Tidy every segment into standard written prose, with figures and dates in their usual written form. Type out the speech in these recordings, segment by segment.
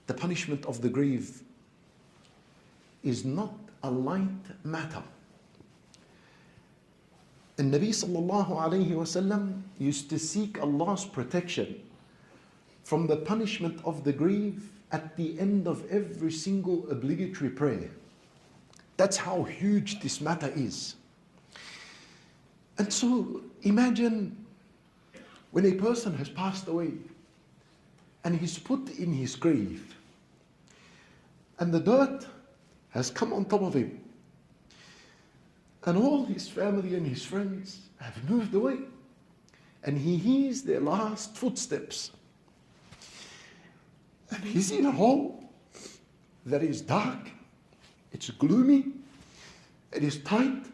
the punishment of the grave is not a light matter. And Nabi sallallahu alayhi wasallam used to seek Allah's protection from the punishment of the grave at the end of every single obligatory prayer. That's how huge this matter is. And so imagine when a person has passed away and he's put in his grave and the dirt has come on top of him and all his family and his friends have moved away and he hears their last footsteps. And he's in a hole that is dark, it's gloomy, it is tight,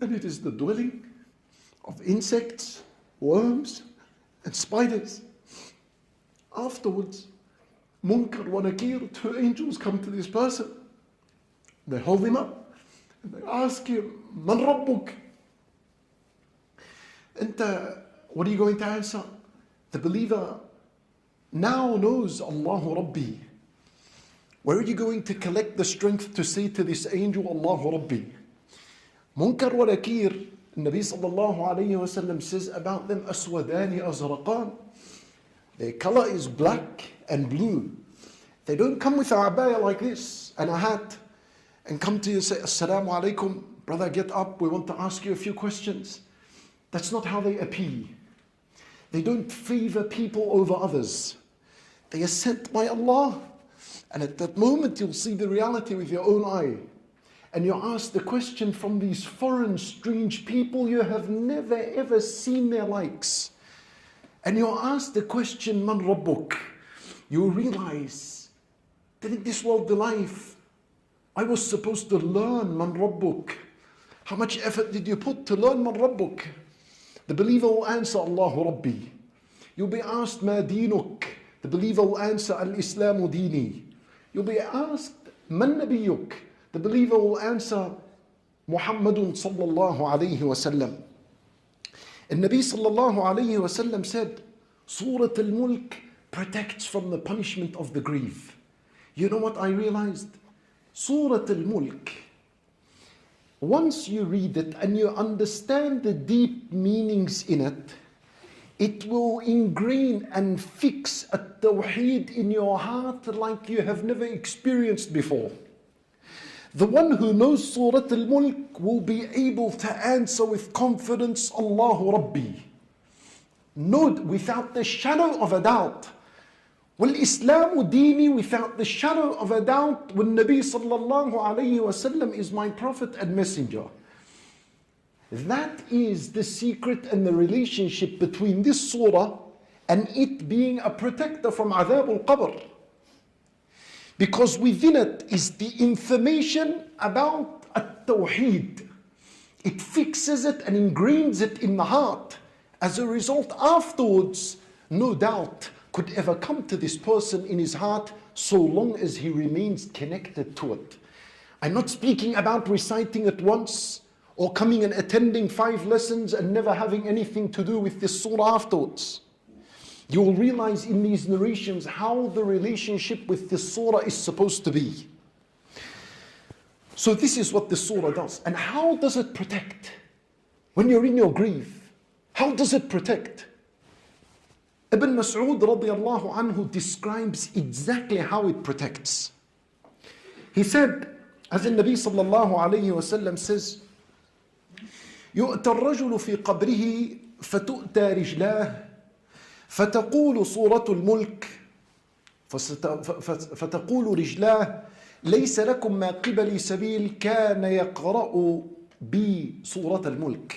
and it is the dwelling of insects, worms, and spiders. Afterwards, Munkar wa Nakir, two angels come to this person. They hold him up and they ask him, Man Rabbuk? And what are you going to answer? The believer now knows Allahu Rabbi. Where are you going to collect the strength to say to this angel, Allahu Rabbi? Munkar wa Nakir, Nabi sallallahu alayhi wa sallam says about them, Aswadani azraqan. Their color is black and blue. They don't come with a abaya like this and a hat and come to you and say, Assalamu alaikum, brother, get up, we want to ask you a few questions. That's not how they appear. They don't favor people over others. They are sent by Allah. And at that moment, you'll see the reality with your own eye. And you're asked the question from these foreign, strange people you have never ever seen their likes. And you're asked the question, Man Rabbuk? You realize that in this worldly life, I was supposed to learn Man Rabbuk. How much effort did you put to learn Man Rabbuk? The believer will answer, Allahu Rabbi. You'll be asked, Ma Dinuk? The believer will answer, Al-Islamu Dini. You'll be asked, Man Nabiyuk? The believer will answer, Muhammadun sallallahu alayhi wa sallam. And Nabi sallallahu alayhi wa sallam said, Surah Al-Mulk protects from the punishment of the grave. You know what I realized? Surah Al-Mulk, once you read it and you understand the deep meanings in it, it will ingrain and fix a tawheed in your heart like you have never experienced before. The one who knows Surah Al-Mulk will be able to answer with confidence, Allahu Rabbi. Note without the shadow of a doubt. وَالْإِسْلَامُ دِينِي, without the shadow of a doubt, when Nabi sallallahu alayhi wa sallam is my prophet and messenger. That is the secret and the relationship between this surah and it being a protector from Adhab al-Qabr. Because within it is the information about at-Tawheed. It fixes it and ingrains it in the heart. As a result, afterwards, no doubt could ever come to this person in his heart so long as he remains connected to it. I'm not speaking about reciting it once or coming and attending 5 lessons and never having anything to do with this surah afterwards. You will realize in these narrations how the relationship with this surah is supposed to be. So this is what the surah does. And how does it protect? When you're in your grave, how does it protect? Ibn Mas'ud radiallahu anhu describes exactly how it protects. He said, as the Nabi sallallahu alayhi wa sallam says, يُؤْتَى الرَّجُلُ فِي قَبْرِهِ فَتُؤْتَى رِجْلَاهِ فتقول سورة الملك فتقول رجلاه ليس لكم ما قبل سبيل كان يقرأ بي سورة الملك.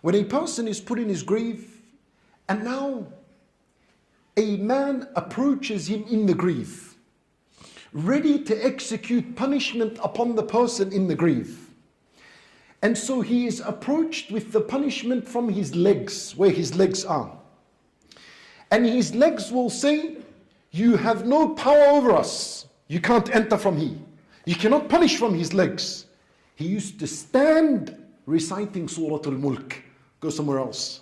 When a person is put in his grave and now a man approaches him in the grave, ready to execute punishment upon the person in the grave. And so he is approached with the punishment from his legs, where his legs are. And his legs will say, you have no power over us. You can't enter from here. You cannot punish from his legs. He used to stand reciting Surah Al-Mulk. Go somewhere else.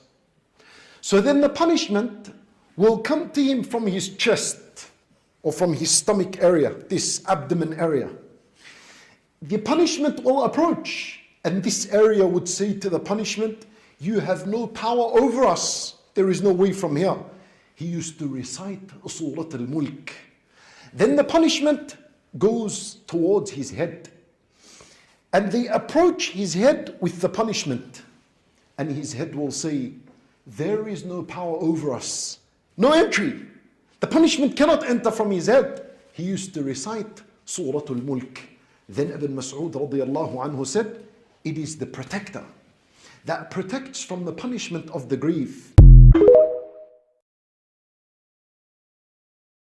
So then the punishment will come to him from his chest or from his stomach area, this abdomen area. The punishment will approach, and this area would say to the punishment, you have no power over us. There is no way from here. He used to recite Surat al-Mulk. Then the punishment goes towards his head. And they approach his head with the punishment. And his head will say, there is no power over us. No entry. The punishment cannot enter from his head. He used to recite Surat al-Mulk. Then Ibn Mas'ud radiallahu anhu said, it is the protector that protects from the punishment of the grave.